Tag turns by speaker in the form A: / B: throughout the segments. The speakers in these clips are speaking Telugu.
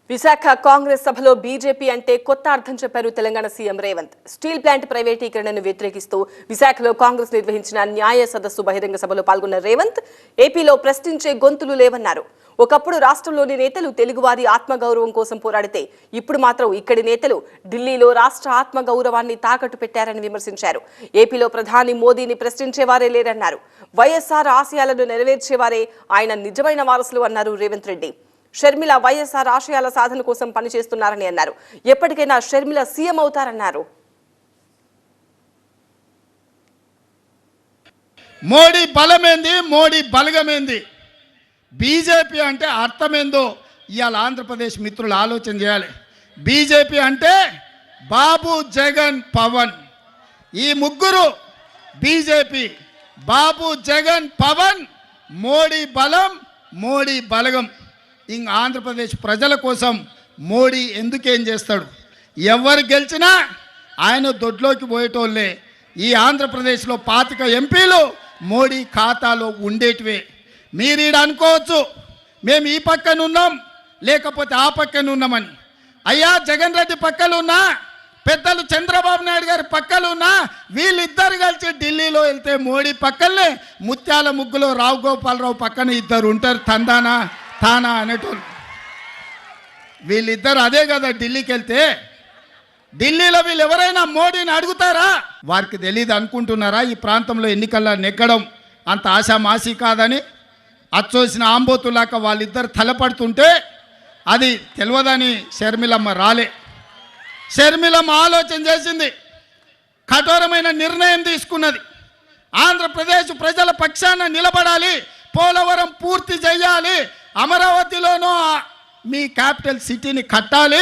A: విశాఖ కాంగ్రెస్ సభలో బీజేపీ అంటే కొత్త అర్థం చెప్పారు Telangana CM Revanth. Steel plant ప్రైవేటీకరణను వ్యతిరేకిస్తూ విశాఖలో కాంగ్రెస్ నిర్వహించిన న్యాయ సదస్సు బహిరంగ సభలో పాల్గొన్న రేవంత్ ఏపీలో ప్రశ్నించే గొంతులు లేవన్నారు. ఒకప్పుడు రాష్ట్రంలోని నేతలు తెలుగువారి ఆత్మగౌరవం కోసం పోరాడితే ఇప్పుడు మాత్రం ఇక్కడి నేతలు ఢిల్లీలో రాష్ట్ర ఆత్మగౌరవాన్ని తాకట్టు పెట్టారని విమర్శించారు. ఏపీలో ప్రధాని మోదీని ప్రశ్నించేవారే లేరన్నారు. వైఎస్ఆర్ ఆశయాలను నెరవేర్చేవారే ఆయన నిజమైన వారసులు అన్నారు రేవంత్ రెడ్డి. షర్మిల వైఎస్ఆర్ ఆశయాల సాధన కోసం పనిచేస్తున్నారని అన్నారు. ఎప్పటికైనా షర్మిల సీఎం అవుతారన్నారు.
B: మోడీ బలమేంది, మోడీ బలగమేంది, బీజేపీ అంటే అర్థమేందో ఇవాళ ఆంధ్రప్రదేశ్ మిత్రులు ఆలోచన చేయాలి. బీజేపీ అంటే బాబు, జగన్, పవన్. ఈ ముగ్గురు బీజేపీ. బాబు, జగన్, పవన్. మోడీ బలం, మోడీ బలగం. ఇంక ఆంధ్రప్రదేశ్ ప్రజల కోసం మోడీ ఎందుకేం చేస్తాడు? ఎవరు గెలిచినా ఆయన దొడ్లోకి పోయేటోళ్ళే. ఈ ఆంధ్రప్రదేశ్లో 25 ఎంపీలు మోడీ ఖాతాలో ఉండేటివే. మీరు ఈడ అనుకోవచ్చు మేము ఈ పక్కన ఉన్నాం లేకపోతే ఆ పక్కన ఉన్నామని. అయ్యా, జగన్ రెడ్డి పక్కలున్నా, పెద్దలు చంద్రబాబు నాయుడు గారి పక్కలున్నా, వీళ్ళిద్దరు కలిసి ఢిల్లీలో వెళ్తే మోడీ పక్కనే ముత్యాల ముగ్గులో రావు గోపాలరావు పక్కన ఇద్దరు ఉంటారు, తందానా తానా అనేటోళ్ళు. వీళ్ళిద్దరు అదే కదా ఢిల్లీకి వెళ్తే. ఢిల్లీలో వీళ్ళు ఎవరైనా మోడీని అడుగుతారా? వారికి తెలియదు అనుకుంటున్నారా ఈ ప్రాంతంలో ఎన్నికల్లో నెగ్గడం అంత ఆశామాసి కాదని? అచ్చోసిన ఆంబోతులాక వాళ్ళిద్దరు తలపడుతుంటే అది తెలియదని షర్మిలమ్మ రాలే. షర్మిలమ్మ ఆలోచన చేసింది, కఠోరమైన నిర్ణయం తీసుకున్నది. ఆంధ్రప్రదేశ్ ప్రజల పక్షాన నిలబడాలి, పోలవరం పూర్తి చేయాలి, అమరావతిలోనూ మీ క్యాపిటల్ సిటీని కట్టాలి,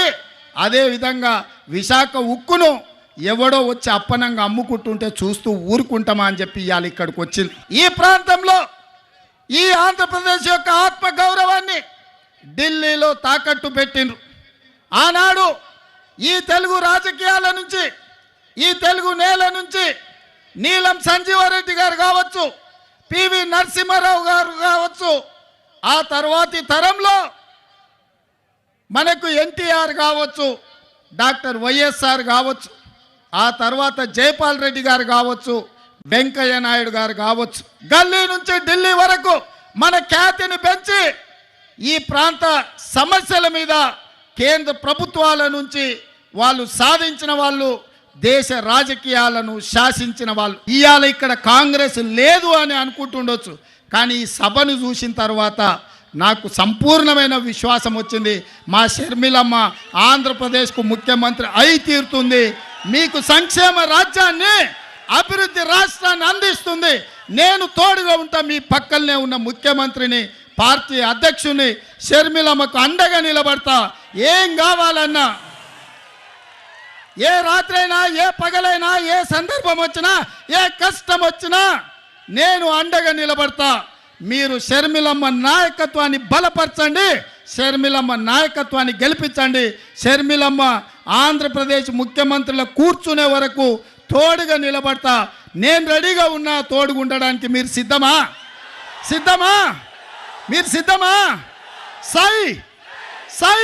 B: అదేవిధంగా విశాఖ ఉక్కును ఎవడో వచ్చి అప్పనంగా అమ్ముకుంటుంటే చూస్తూ ఊరుకుంటామా అని చెప్పి ఇవాళ ఇక్కడికి వచ్చింది. ఈ ప్రాంతంలో ఈ ఆంధ్రప్రదేశ్ యొక్క ఆత్మగౌరవాన్ని ఢిల్లీలో తాకట్టు పెట్టిండ్రు. ఆనాడు ఈ తెలుగు రాజకీయాల నుంచి, ఈ తెలుగు నేల నుంచి నీలం సంజీవారెడ్డి గారు కావచ్చు, పివి నరసింహారావు గారు కావచ్చు, ఆ తర్వాతి తరంలో మనకు ఎన్టీఆర్ కావచ్చు, డాక్టర్ వైఎస్ఆర్ కావచ్చు, ఆ తర్వాత జైపాల్ రెడ్డి గారు కావచ్చు, వెంకయ్య నాయుడు గారు కావచ్చు, గల్లీ నుంచి ఢిల్లీ వరకు మన ఖ్యాతిని పెంచి ఈ ప్రాంత సమస్యల మీద కేంద్ర ప్రభుత్వాల నుంచి వాళ్ళు సాధించిన వాళ్ళు, దేశ రాజకీయాలను శాసించిన వాళ్ళు. ఇవాళ ఇక్కడ కాంగ్రెస్ లేదు అని అనుకుంటుండొచ్చు, కానీ ఈ సభను చూసిన తర్వాత నాకు సంపూర్ణమైన విశ్వాసం వచ్చింది. మా షర్మిలమ్మ ఆంధ్రప్రదేశ్కు ముఖ్యమంత్రి అయి తీరుతుంది. మీకు సంక్షేమ రాజ్యాన్ని, అభివృద్ధి రాష్ట్రాన్ని అందిస్తుంది. నేను తోడుగా ఉంటా, మీ పక్కనే ఉన్న ముఖ్యమంత్రిని, పార్టీ అధ్యక్షుని షర్మిలమ్మకు అండగా నిలబడతా. ఏం కావాలన్నా, ఏ రాత్రైనా, ఏ పగలైనా, ఏ సందర్భం వచ్చినా, ఏ కష్టం వచ్చినా నేను అండగా నిలబడతా. మీరు షర్మిలమ్మ నాయకత్వాన్ని బలపరచండి, షర్మిలమ్మ నాయకత్వాన్ని గెలిపించండి. షర్మిలమ్మ ఆంధ్రప్రదేశ్ ముఖ్యమంత్రుల కూర్చునే వరకు తోడుగా నిలబడతా. నేను రెడీగా ఉన్నా తోడుగా ఉండడానికి. మీరు సిద్ధమా? సిద్ధమా? మీరు సిద్ధమా? సై సై